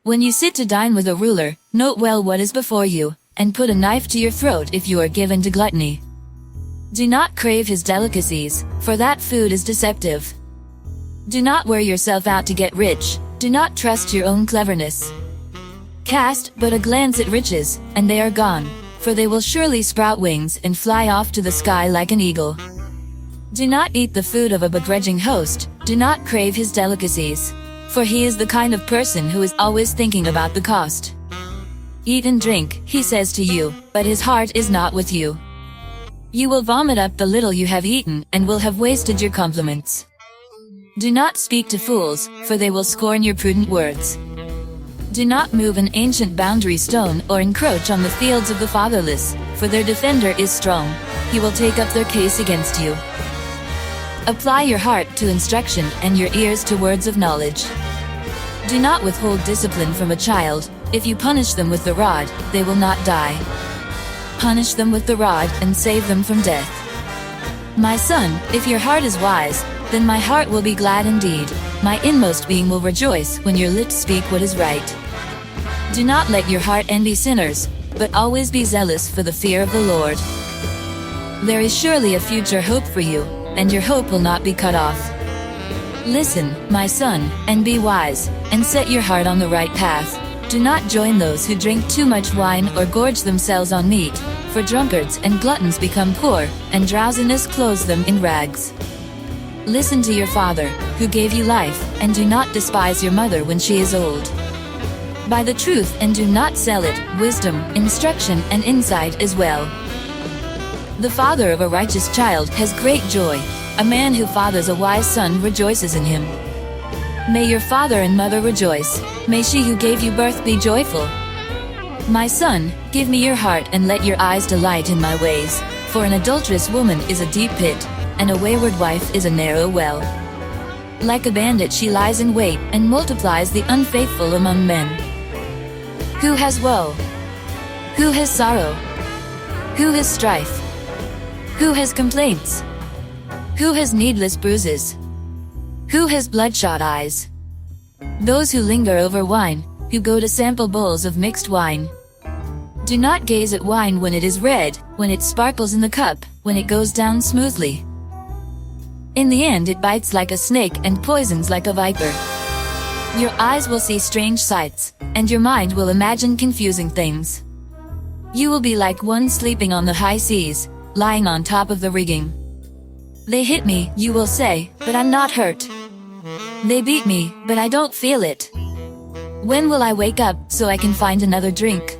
When you sit to dine with a ruler, note well what is before you, and put a knife to your throat if you are given to gluttony. Do not crave his delicacies, for that food is deceptive. Do not wear yourself out to get rich, do not trust your own cleverness. Cast but a glance at riches, and they are gone, for they will surely sprout wings and fly off to the sky like an eagle. Do not eat the food of a begrudging host, do not crave his delicacies, for he is the kind of person who is always thinking about the cost. Eat and drink, he says to you, but his heart is not with you. You will vomit up the little you have eaten, and will have wasted your compliments. Do not speak to fools, for they will scorn your prudent words. Do not move an ancient boundary stone or encroach on the fields of the fatherless, for their defender is strong. He will take up their case against you. Apply your heart to instruction and your ears to words of knowledge. Do not withhold discipline from a child. If you punish them with the rod, they will not die. Punish them with the rod and save them from death. My son, if your heart is wise, then my heart will be glad indeed. My inmost being will rejoice when your lips speak what is right. Do not let your heart envy sinners, but always be zealous for the fear of the Lord. There is surely a future hope for you, and your hope will not be cut off. Listen, my son, and be wise, and set your heart on the right path. Do not join those who drink too much wine or gorge themselves on meat, for drunkards and gluttons become poor, and drowsiness clothes them in rags. Listen to your father, who gave you life, and do not despise your mother when she is old. Buy the truth and do not sell it, wisdom, instruction, and insight as well. The father of a righteous child has great joy. A man who fathers a wise son rejoices in him. May your father and mother rejoice. May she who gave you birth be joyful. My son, give me your heart and let your eyes delight in my ways, for an adulterous woman is a deep pit, and a wayward wife is a narrow well. Like a bandit she lies in wait and multiplies the unfaithful among men. Who has woe? Who has sorrow? Who has strife? Who has complaints? Who has needless bruises? Who has bloodshot eyes? Those who linger over wine, who go to sample bowls of mixed wine. Do not gaze at wine when it is red, when it sparkles in the cup, when it goes down smoothly. In the end it bites like a snake and poisons like a viper. Your eyes will see strange sights, and your mind will imagine confusing things. You will be like one sleeping on the high seas, lying on top of the rigging. They hit me, you will say, but I'm not hurt. They beat me, but I don't feel it. When will I wake up so I can find another drink?